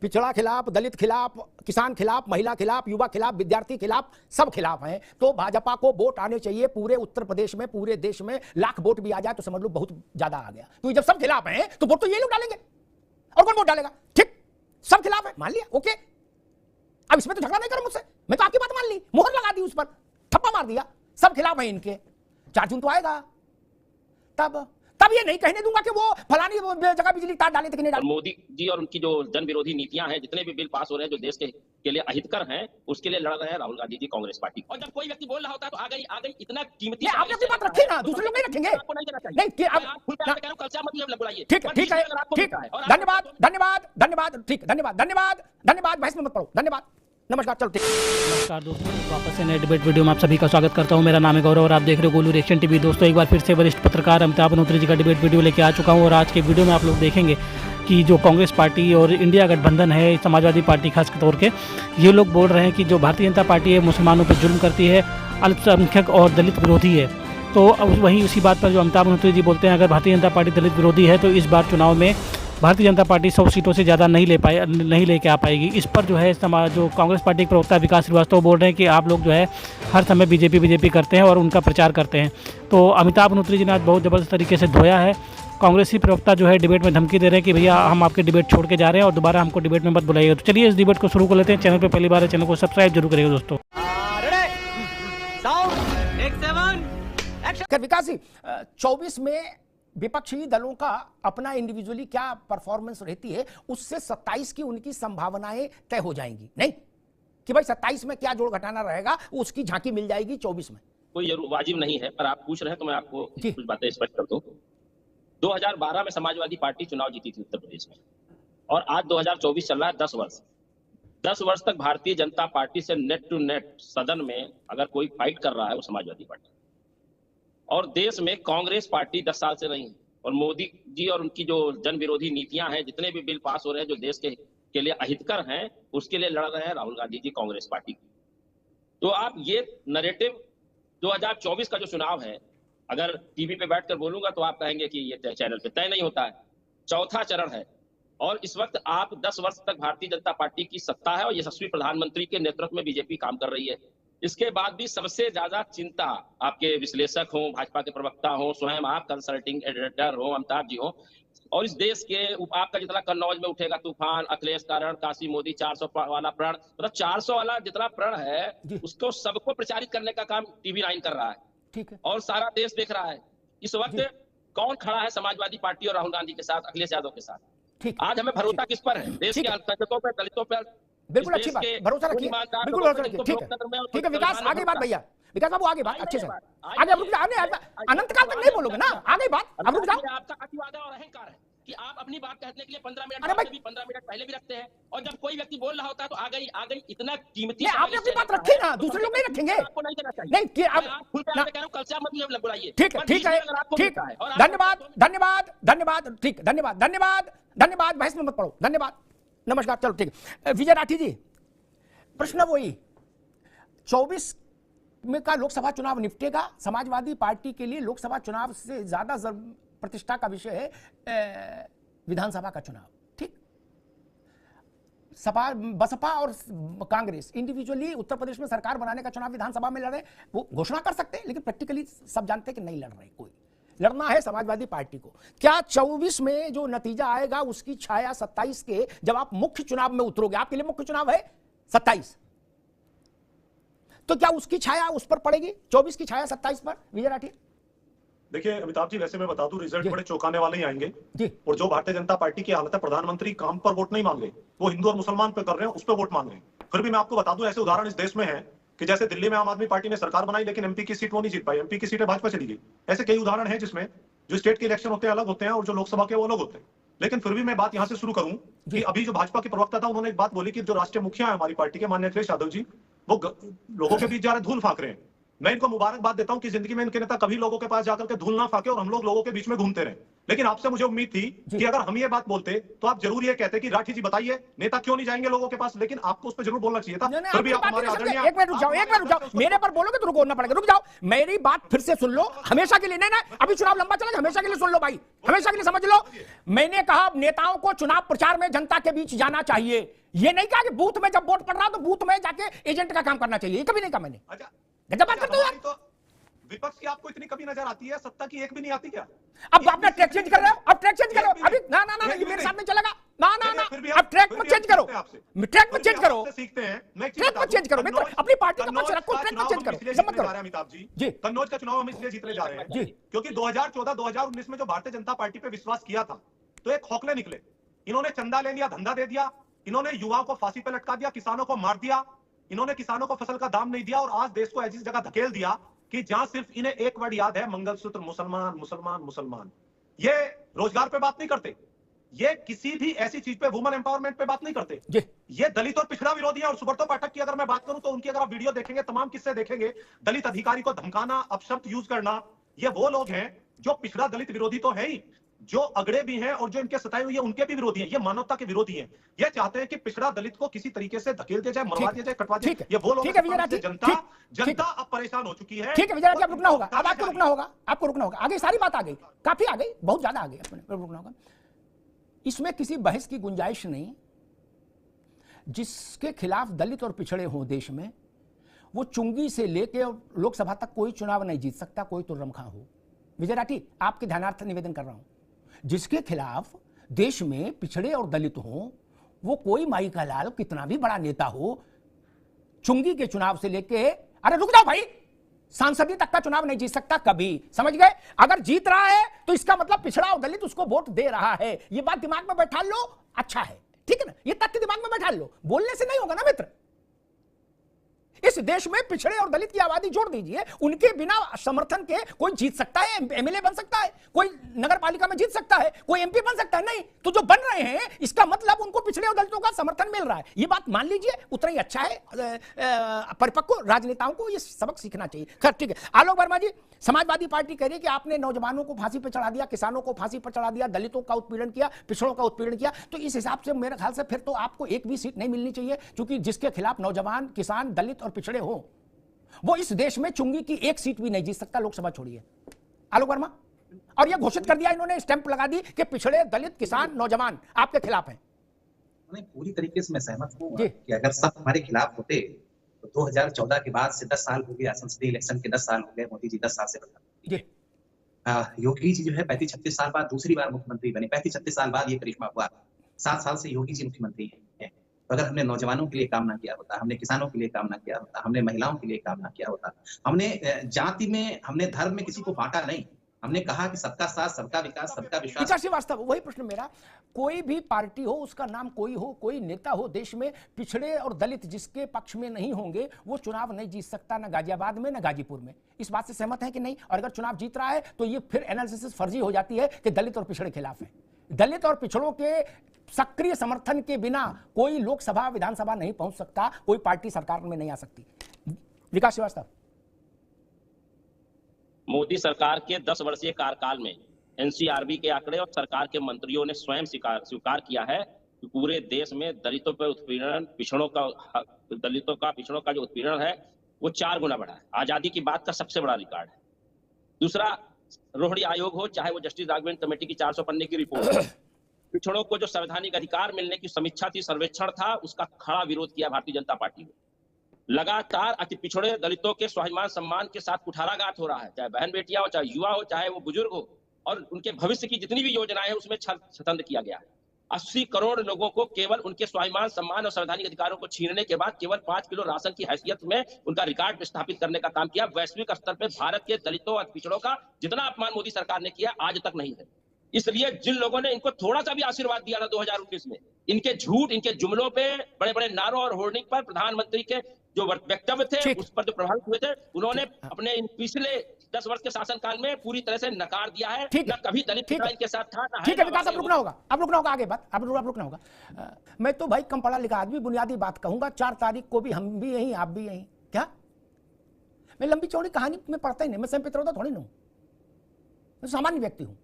पिछड़ा खिलाफ, दलित खिलाफ, किसान खिलाफ, महिला खिलाफ, युवा खिलाफ, विद्यार्थी खिलाफ, सब खिलाफ हैं। तो भाजपा को वोट आने चाहिए पूरे उत्तर प्रदेश में, पूरे देश में। लाख वोट भी आ जाए तो समझ लो बहुत ज्यादा आ गया, क्योंकि जब सब खिलाफ हैं तो वोट तो ये लोग डालेंगे, और कौन वोट डालेगा? ठीक, सब खिलाफ है, मान लिया, ओके। अब इसमें तो झगड़ा नहीं करो मुझसे, मैं तो आपकी बात मान ली, मोहर लगा दी उस पर, थप्पा मार दिया, सब खिलाफ है इनके। 4 जून तो आएगा, तब ये नहीं कहने दूंगा कि वो फलानी जगह बिजली तार डाले थे कि नहीं डाले। मोदी जी और उनकी जो जन विरोधी नीतियां हैं, जितने भी बिल पास हो रहे हैं जो देश के लिए अहितकर हैं, उसके लिए लड़ रहे हैं राहुल गांधी जी कांग्रेस पार्टी। और जब कोई व्यक्ति बोल रहा होता है तो आ गई इतना कीमती। आपने अपनी बात रखी ना, दूसरे लोग नहीं रखेंगे। आपको नहीं देना चाहिए। नहीं, ठीक है, ठीक है, ठीक है, धन्यवाद, धन्यवाद, धन्यवाद, ठीक, धन्यवाद, धन्यवाद, धन्यवाद। बहस में मत पड़ो, धन्यवाद, नमस्कार, चलो ठीक। नमस्कार दोस्तों, वापस से नए डिबेट वीडियो में आप सभी का स्वागत करता हूं। मेरा नाम है गौरव और आप देख रहे हो गोलू रिएक्शन टीवी। दोस्तों, एक बार फिर से वरिष्ठ पत्रकार अमिताभ अग्निहोत्री जी का डिबेट वीडियो लेके आ चुका हूं, और आज के वीडियो में आप लोग देखेंगे कि जो कांग्रेस पार्टी और इंडिया गठबंधन है, समाजवादी पार्टी खास तौर के, ये लोग बोल रहे हैं कि जो भारतीय जनता पार्टी है मुसलमानों पर जुल्म करती है, अल्पसंख्यक और दलित विरोधी है। तो वहीं उसी बात पर जो अमिताभ अग्निहोत्री जी बोलते हैं, अगर भारतीय जनता पार्टी दलित विरोधी है तो इस बार चुनाव में भारतीय जनता पार्टी 100 सीटों से ज़्यादा नहीं लेके आ पाएगी। इस पर जो है जो कांग्रेस पार्टी के प्रवक्ता विकास श्रीवास्तव बोल रहे हैं कि आप लोग जो है हर समय बीजेपी करते हैं और उनका प्रचार करते हैं। तो अमिताभ अग्निहोत्री जी ने आज बहुत ज़बरदस्त तरीके से धोया है। कांग्रेसी प्रवक्ता जो है डिबेट में धमकी दे रहे हैं कि भैया हम आपके डिबेट छोड़ के जा रहे हैं और दोबारा हमको डिबेट में मत बुलाइए। तो चलिए इस डिबेट को शुरू कर लेते हैं। चैनल पर पहली बार है, चैनल को सब्सक्राइब जरूर करिएगा दोस्तों। विकास जी, 24 में विपक्षी दलों का अपना इंडिविजुअली क्या परफॉर्मेंस रहती है, उससे 27 की उनकी संभावनाएं तय हो जाएंगी, नहीं कि भाई 27 में क्या जोड़ घटाना रहेगा, उसकी झांकी मिल जाएगी 24 में। कोई वाजिब नहीं है, पर आप पूछ रहे हैं तो मैं आपको कुछ बातें स्पष्ट कर दूं। 2012 में समाजवादी पार्टी चुनाव जीती थी उत्तर प्रदेश में, और आज 2024 चल रहा है। 10 वर्ष तक भारतीय जनता पार्टी से नेट टू नेट सदन में अगर कोई फाइट कर रहा है वो समाजवादी पार्टी, और देश में कांग्रेस पार्टी 10 साल से रही है। और मोदी जी और उनकी जो जन विरोधी नीतियां हैं, जितने भी बिल पास हो रहे हैं जो देश के लिए अहितकर हैं, उसके लिए लड़ रहे हैं राहुल गांधी जी कांग्रेस पार्टी। तो आप ये नैरेटिव 2024 का जो चुनाव है, अगर टीवी पे बैठकर बोलूंगा तो आप कहेंगे कि ये चैनल पे तय नहीं होता है। चौथा चरण है, और इस वक्त आप 10 वर्ष तक भारतीय जनता पार्टी की सत्ता है और यशस्वी प्रधानमंत्री के नेतृत्व में बीजेपी काम कर रही है। इसके बाद भी सबसे ज्यादा चिंता आपके विश्लेषक हो, भाजपा के प्रवक्ता हो, स्वयं आप कंसल्टिंग एडिटर हो, अमिताभ जी हो, और इस देश के आपका जितना कन्नौज में उठेगा तूफान, अखिलेश का रण, काशी मोदी 400 वाला प्रण, मतलब 400 वाला जितना प्रण है उसको सबको प्रचारित करने का काम TV9 कर रहा है। ठीक है, और सारा देश देख रहा है। इस वक्त कौन खड़ा है समाजवादी पार्टी और राहुल गांधी के साथ, अखिलेश यादव के साथ? ठीक, आज हमें भरोसा किस पर है? देश के अल्पसंख्यकों पर, दलितों पर। बिल्कुल अच्छी बात, भरोसा रखिए, बिल्कुल भरोसा रखिए। ठीक है, ठीक है विकास, आगे बात भैया, विकास बाबू आगे बात, अच्छे से आगे। अब रुक जाओ, अनंत काल तक नहीं बोलोगे ना, आगे बात, अब रुक जाओ। आपका अतिवादा और अहंकार है कि आप अपनी बात कहने के लिए 15 मिनट पहले भी रखते हैं, और जब कोई व्यक्ति बोल रहा होता है तो आ गई इतना कीमती। आपने अपनी बात रखी ना, दूसरे लोग नहीं रखेंगे। आपको नहीं देना चाहिए। नहीं, कल से मत बुलाइए। ठीक है, ठीक है, ठीक, धन्यवाद, धन्यवाद, धन्यवाद, ठीक, धन्यवाद, धन्यवाद, धन्यवाद। बहस में मत पड़ो, धन्यवाद, नमस्कार, चलो ठीक। विजय राठी जी, प्रश्न वही, 24 में का लोकसभा चुनाव निपटेगा। समाजवादी पार्टी के लिए लोकसभा चुनाव से ज्यादा प्रतिष्ठा का विषय है विधानसभा का चुनाव, ठीक। बसपा और कांग्रेस इंडिविजुअली उत्तर प्रदेश में सरकार बनाने का चुनाव विधानसभा में लड़ रहे, वो घोषणा कर सकते हैं, लेकिन प्रैक्टिकली सब जानते हैं कि नहीं लड़ रहे कोई। लड़ना है समाजवादी पार्टी को। क्या 24 में जो नतीजा आएगा उसकी छाया 27 के, जब आप मुख्य चुनाव में उतरोगे, आपके लिए मुख्य चुनाव है 27, तो क्या उसकी छाया उस पर पड़ेगी, 24 की छाया 27 पर? विजय राठी। देखिए अमिताभ जी, वैसे मैं बता दूं, रिजल्ट बड़े चौंकाने वाले ही आएंगे जी। और जो भारतीय जनता पार्टी की हालत है, प्रधानमंत्री काम पर वोट नहीं मांग रहे, वो हिंदू और मुसलमान पे कर रहे हैं, उस पर वोट मांग रहे हैं। फिर भी मैं आपको बता दूं, ऐसे उदाहरण इस देश में है कि जैसे दिल्ली में आम आदमी पार्टी ने सरकार बनाई, लेकिन एमपी की सीट वो नहीं जीत पाई, एमपी की सीटें भाजपा चली गई। ऐसे कई उदाहरण है जिसमें जो स्टेट के इलेक्शन होते हैं अलग होते हैं और जो लोकसभा के वो अलग होते हैं। लेकिन फिर भी मैं बात यहां से शुरू करूं कि अभी जो भाजपा के प्रवक्ता था, उन्होंने एक बात बोली कि जो राष्ट्रीय मुखिया है हमारी पार्टी के, माननीय अखिलेश यादव जी, वो लोगों के बीच जा रहे धूल फाक रहे हैं। मैं इनको मुबारकबाद देता हूं कि जिंदगी में इनके नेता कभी लोगों के पास जाकर के धूल ना फाके और हम लोग लोगों के बीच में घूमते रहे। लेकिन आपसे मुझे उम्मीद थी कि अगर हम ये बात बोलते तो आप जरूर ये कहते कि राठी जी बताइए नेता क्यों नहीं जाएंगे लोगों के पास, लेकिन आपको उस पर जरूर बोलना चाहिए था। फिर भी आप हमारे आदरणीय, एक मिनट रुक जाओ, मेरे पर बोलोगे तो रुकना पड़ेगा, रुक जाओ, मेरी बात फिर से सुन लो, हमेशा के लिए नहीं ना, अभी चुनाव लंबा चलेगा, हमेशा के लिए सुन लो भाई, हमेशा के लिए समझ लो। मैंने कहा नेताओं को चुनाव प्रचार में जनता के बीच जाना चाहिए, ये नहीं कहा कि बूथ में जब वोट पड़ रहा तो बूथ में जाके एजेंट का काम करना चाहिए, ये कभी नहीं कहा मैंने। गजब बात करते हो यार। विपक्ष की आपको इतनी कभी नजर आती है, सत्ता की एक भी नहीं आती क्या? अब आपने ट्रैक चेंज कर रहे हो, अब ट्रैक चेंज करो अभी, ना ये मेरे साथ नहीं चलेगा, ना अब ट्रैक में चेंज करो, ट्रैक में चेंज करो, सीखते हैं, ट्रैक में चेंज करो, अपनी पार्टी का पक्ष रखो, ट्रैक में चेंज करो, समझ करो। अमिताभ जी, कन्नौज का चुनाव हम इसलिए जीतने जा रहे हैं जी, क्योंकि 2014-2019 में जो भारतीय जनता पार्टी पे विश्वास किया था तो एक खोखले निकले, इन्होंने चंदा ले लिया, धंधा दे दिया, इन्होंने युवाओं को फांसी पे लटका दिया, किसानों को मार दिया, इन्होंने किसानों को फसल का दाम नहीं दिया और आज देश को ऐसी जगह धकेल दिया कि जहां सिर्फ इन्हें एक वर्ड याद है, मंगलसूत्र, मुसलमान मुसलमान मुसलमान। ये रोजगार पे बात नहीं करते, ये किसी भी ऐसी चीज पे, वुमेन एम्पावरमेंट पे बात नहीं करते, ये दलित और पिछड़ा विरोधी है। और सुब्रतो पाठक की अगर मैं बात करूं तो उनकी अगर आप वीडियो देखेंगे, तमाम किस्से देखेंगे, दलित अधिकारी को धमकाना, अपशब्द यूज करना, ये वो लोग हैं जो पिछड़ा दलित विरोधी तो है ही, जो अगड़े भी हैं और जो इनके सताए हुए हैं उनके भी विरोधी हैं, ये मानवता के विरोधी हैं। ये चाहते हैं कि पिछड़ा दलित को किसी तरीके से धकेल दिया जाए, मरवा दिया जाए, कटवा दिया जाए। ये वो लोग हैं, जनता अब परेशान हो चुकी है। ठीक है विजय, आप रुकना होगा, अब आपको रुकना होगा, आपको रुकना होगा, आगे सारी बात आ गई, काफी आ गई, बहुत ज्यादा आ गई, रुकना होगा। इसमें किसी बहस की गुंजाइश नहीं, जिसके खिलाफ दलित और पिछड़े हों देश में, वो चुंगी से लेके लोकसभा तक कोई चुनाव नहीं जीत सकता, कोई तुर्रमखा हो। विजय राठी, आपके ध्यानार्थ निवेदन कर रहा हूं, जिसके खिलाफ देश में पिछड़े और दलित हों, वो कोई माई का लाल कितना भी बड़ा नेता हो, चुंगी के चुनाव से लेके, अरे रुक जाओ भाई, सांसदीय तक का चुनाव नहीं जीत सकता कभी, समझ गए? अगर जीत रहा है तो इसका मतलब पिछड़ा और दलित उसको वोट दे रहा है, ये बात दिमाग में बैठा लो, अच्छा है, ठीक है ना, ये तथ्य दिमाग में बैठा लो, बोलने से नहीं होगा ना मित्र। इस देश में पिछड़े और दलित की आबादी जोड़ दीजिए, उनके बिना समर्थन के कोई जीत सकता है, एमएलए बन सकता है, कोई नगर पालिका में जीत सकता है, कोई एमपी बन सकता है, नहीं तो जो बन रहे हैं इसका मतलब उनको पिछड़े और दलितों का समर्थन मिल रहा है, ये बात मान लीजिए, उतना ही अच्छा है। परिपक्व राजनेताओं को ये सबक सीखना चाहिए। खैर ठीक है, आलोक वर्मा जी, समाजवादी पार्टी कह रही है कि आपने नौजवानों को फांसी पर चढ़ा दिया, किसानों को फांसी पर चढ़ा दिया, दलितों का उत्पीड़न किया, पिछड़ों का उत्पीड़न किया, तो इस हिसाब से मेरे ख्याल से फिर तो आपको एक भी सीट नहीं मिलनी चाहिए, क्योंकि जिसके खिलाफ नौजवान, किसान, दलित और पिछड़े हो, वो इस देश में चुंगी की एक सीट भी नहीं जीत सकता, लोकसभा छोड़िए। आलोक वर्मा, और यह घोषित कर दिया इन्होंने, स्टैंप लगा दी कि पिछड़े, दलित, किसान, नौजवान आपके खिलाफ हैं। नहीं, पूरी तरीके से मैं सहमत हूँ कि अगर सब हमारे खिलाफ होते तो 2014 के बाद से 10 साल हो गया, संसदीय इलेक्शन के 10 साल हो गए, मोदी जी 10 साल से प्रधानमंत्री, योगी जी जो है 35-36 साल बाद दूसरी बार मुख्यमंत्री बने, 35-36 साल बाद ये करिश्मा हुआ, 7 साल से योगी जी मुख्यमंत्री है। तो अगर हमने नौजवानों के लिए काम ना किया होता, हमने किसानों के लिए काम ना किया होता, हमने महिलाओं के लिए काम ना किया होता, हमने जाति में, हमने धर्म में किसी को बांटा नहीं, हमने कहा कि सबका साथ, सबका विकास, सबका विश्वास। श्रीवास्तव, वही प्रश्न मेरा, कोई भी पार्टी हो, उसका नाम कोई हो, कोई नेता हो देश में, पिछड़े और दलित जिसके पक्ष में नहीं होंगे वो चुनाव नहीं जीत सकता, ना गाजियाबाद में ना गाजीपुर में। इस बात से सहमत है कि नहीं? और अगर चुनाव जीत रहा है तो ये फिर एनालिसिस फर्जी हो जाती है कि दलित और पिछड़े खिलाफ है। दलित और पिछड़ों के सक्रिय समर्थन के बिना कोई लोकसभा, विधानसभा नहीं पहुंच सकता, कोई पार्टी सरकार में नहीं आ सकती। विकास श्रीवास्तव, मोदी सरकार के 10 वर्षीय कार्यकाल में एनसीआरबी के आंकड़े और सरकार के मंत्रियों ने स्वयं स्वीकार किया है कि पूरे देश में दलितों पर उत्पीड़न, दलितों का, पिछड़ों का जो उत्पीड़न है वो 4 गुना बढ़ा है। आजादी की बात का सबसे बड़ा रिकॉर्ड है। दूसरा, रोहिणी आयोग हो, चाहे वो जस्टिस राघवेंद्र कमेटी की 400 पन्ने की रिपोर्ट हो, पिछड़ों को जो संवैधानिक अधिकार मिलने की समीक्षा थी, सर्वेक्षण था, उसका खड़ा विरोध किया भारतीय जनता पार्टी ने। लगातार अति पिछड़े दलितों के स्वाभिमान सम्मान के साथ कुठाराघात हो रहा है, चाहे बहन बेटियां हो, चाहे युवा हो, चाहे वो बुजुर्ग हो, और उनके भविष्य की जितनी भी योजनाएं हैं उसमें छतंद किया गया है। 80 करोड़ लोगों को केवल उनके स्वाभिमान सम्मान और संवैधानिक अधिकारों को छीनने के बाद केवल 5 किलो राशन की हैसियत में उनका रिकॉर्ड स्थापित करने का काम किया। वैश्विक स्तर पर भारत के दलितों और पिछड़ों का जितना अपमान मोदी सरकार ने किया आज तक नहीं है। इसलिए जिन लोगों ने इनको थोड़ा सा भी आशीर्वाद दिया था 2019 में, इनके झूठ, इनके जुमलों पे, बड़े बड़े नारों और होर्डिंग पर, प्रधानमंत्री के जो वक्तव्य थे उस पर जो प्रभावित हुए थे, उन्होंने अपने इन पिछले 10 वर्ष के शासनकाल में पूरी तरह से नकार दिया है। न कभी दलित इनके साथ था, ना ठीक है विकास, अब रुकना होगा आगे बात, अब रुकना होगा। मैं तो भाई कम पढ़ा लिखा आदमी, बुनियादी बात कहूंगा, 4 तारीख को भी हम भी यहीं, आप भी यहीं, क्या मैं लंबी चौड़ी कहानी में पढ़ता ही नहीं, मैं स्वयं पितरौदा थोड़ी ना हूं, मैं सामान्य व्यक्ति हूं।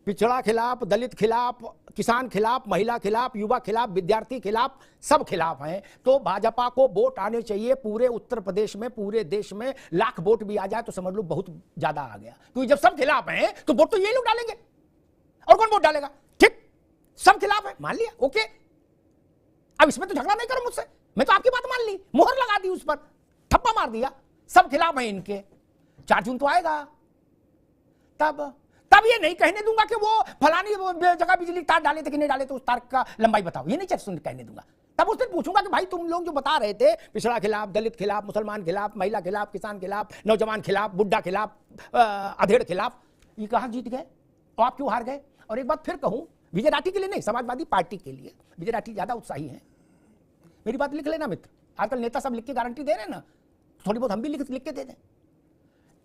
पिछड़ा खिलाफ, दलित खिलाफ, किसान खिलाफ, महिला खिलाफ, युवा खिलाफ, विद्यार्थी खिलाफ, सब खिलाफ हैं। तो भाजपा को वोट आने चाहिए पूरे उत्तर प्रदेश में, पूरे देश में। लाख वोट भी आ जाए तो समझ लो बहुत ज्यादा आ गया, क्योंकि जब सब खिलाफ हैं तो वोट तो ये लोग डालेंगे, और कौन वोट डालेगा? ठीक, सब खिलाफ है, मान लिया, ओके। अब इसमें तो झगड़ा नहीं करो मुझसे, मैं तो आपकी बात मान ली, मुहर लगा दी उस पर, ठप्पा मार दिया, सब खिलाफ है इनके। 4 जून तो आएगा, तब ये नहीं कहने दूंगा कि वो फलानी जगह बिजली तार डाले थे कि नहीं डाले, तो उस तार का लंबाई बताओ, ये नहीं कहने दूंगा। तब उस दिन पूछूंगा कि भाई तुम लोग जो बता रहे थे, पिछड़ा खिलाफ, दलित खिलाफ, मुसलमान खिलाफ, महिला खिलाफ, किसान खिलाफ, नौजवान खिलाफ, बुढ़ा खिलाफ, अधेड़ खिलाफ, ये कहां जीत गए और आप क्यों हार गए? और एक बात फिर कहूं, विजय राठी के लिए नहीं, समाजवादी पार्टी के लिए। विजय राठी ज्यादा उत्साही है, मेरी बात लिख लेना मित्र, आजकल नेता सब लिख के गारंटी दे रहे हैं ना, थोड़ी बहुत हम भी लिख के दे दें।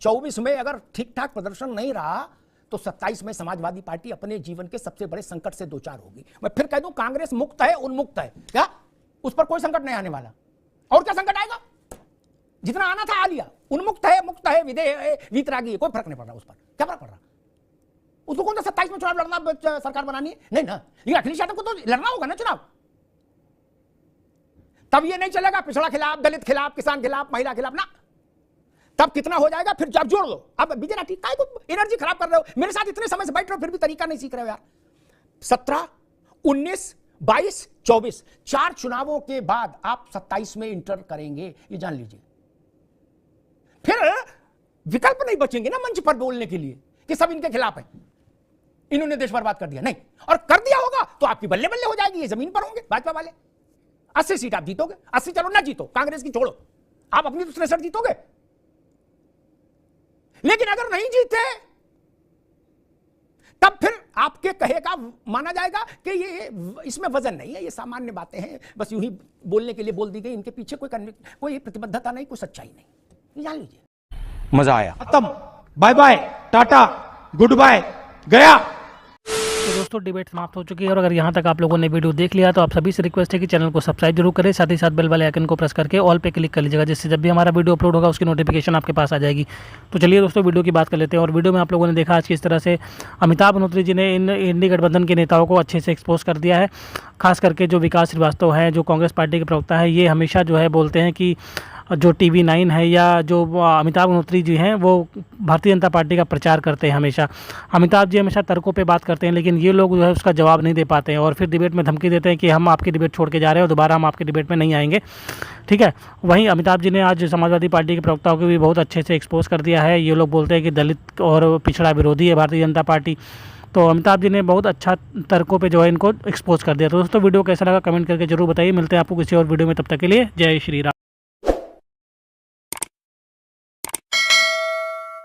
24 में अगर ठीक ठाक प्रदर्शन नहीं रहा तो 27 में समाजवादी पार्टी अपने जीवन के सबसे बड़े संकट से दो चार होगी। मैं फिर कह दूं, कांग्रेस मुक्त है, उन्मुक्त है, क्या उस पर कोई संकट नहीं आने वाला? और क्या संकट आएगा? जितना आना था आ लिया। उन्मुक्त है, मुक्त है, विधेय है, वीतरागी है, कोई फर्क नहीं पड़ रहा उस पर। क्या फर्क पड़ रहा? उसको कौन सा 27 में चुनाव लड़ना, सरकार बनानी है? नहीं ना, लेकिन अखिलेश यादव को तो लड़ना होगा ना चुनाव। तब ये नहीं चलेगा पिछड़ा खिलाफ, दलित खिलाफ, किसान खिलाफ, महिला खिलाफ ना। तब कितना हो जाएगा, फिर जब जोड़ लो। अब विजय राठी काय को एनर्जी खराब कर रहे हो? मेरे साथ इतने समय से बैठ रहे हो, फिर भी तरीका नहीं सीख रहे हो यार। 17, 19, 22, 24 4 चुनावों के बाद आप 27 में इंटर करेंगे, ये जान लीजिए। फिर विकल्प नहीं बचेंगे ना मंच पर बोलने के लिए कि सब इनके खिलाफ है, इन्होंने देश बर्बाद कर दिया। नहीं, और कर दिया होगा तो आपकी बल्ले बल्ले हो जाएगी, ये जमीन पर होंगे भाजपा वाले। 80 सीट आप जीतोगे, 80 चलो ना जीतो, कांग्रेस की छोड़ो, आप अपनी तो 63 जीतोगे। लेकिन अगर नहीं जीते तब फिर आपके कहे का माना जाएगा कि ये इसमें वजन नहीं है, ये सामान्य बातें हैं, बस यूं ही बोलने के लिए बोल दी गई, इनके पीछे कोई प्रतिबद्धता नहीं, कोई सच्चाई नहीं। जान लीजिए, मजा आया। खत्म, bye bye, tata, good bye, गया। तो दोस्तों डिबेट समाप्त हो चुकी है, और अगर यहाँ तक आप लोगों ने वीडियो देख लिया तो आप सभी से रिक्वेस्ट है कि चैनल को सब्सक्राइब जरूर करें, साथ ही साथ बेल वाले आइकन को प्रेस करके ऑल पे क्लिक कर लीजिएगा, जिससे जब भी हमारा वीडियो अपलोड होगा उसकी नोटिफिकेशन आपके पास आ जाएगी। तो चलिए दोस्तों वीडियो की बात कर लेते हैं। और वीडियो में आप लोगों ने देखा आज किस तरह से अमिताभ बनोत्री जी ने इन इंडी गठबंधन के नेताओं को अच्छे से एक्सपोज कर दिया है। खास करके जो विकास श्रीवास्तव है, जो कांग्रेस पार्टी के प्रवक्ता है, ये हमेशा जो है बोलते हैं कि जो TV9 है या जो अमिताभ बनोत्री जी हैं वो भारतीय जनता पार्टी का प्रचार करते हैं हमेशा। अमिताभ जी हमेशा तर्कों पे बात करते हैं, लेकिन ये लोग जो है उसका जवाब नहीं दे पाते हैं, और फिर डिबेट में धमकी देते हैं कि हम आपकी डिबेट छोड़ के जा रहे हैं और दोबारा हम आपकी डिबेट में नहीं आएंगे। ठीक है, वहीं अमिताभ जी ने आज समाजवादी पार्टी के प्रवक्ताओं को भी बहुत अच्छे से एक्सपोज कर दिया है। ये लोग बोलते हैं कि दलित और पिछड़ा विरोधी है भारतीय जनता पार्टी। तो अमिताभ जी ने बहुत अच्छा तर्कों पे जो है इनको एक्सपोज कर दिया। तो दोस्तों वीडियो कैसा लगा कमेंट करके जरूर बताइए। मिलते हैं आपको किसी और वीडियो में, तब तक के लिए जय श्री राम।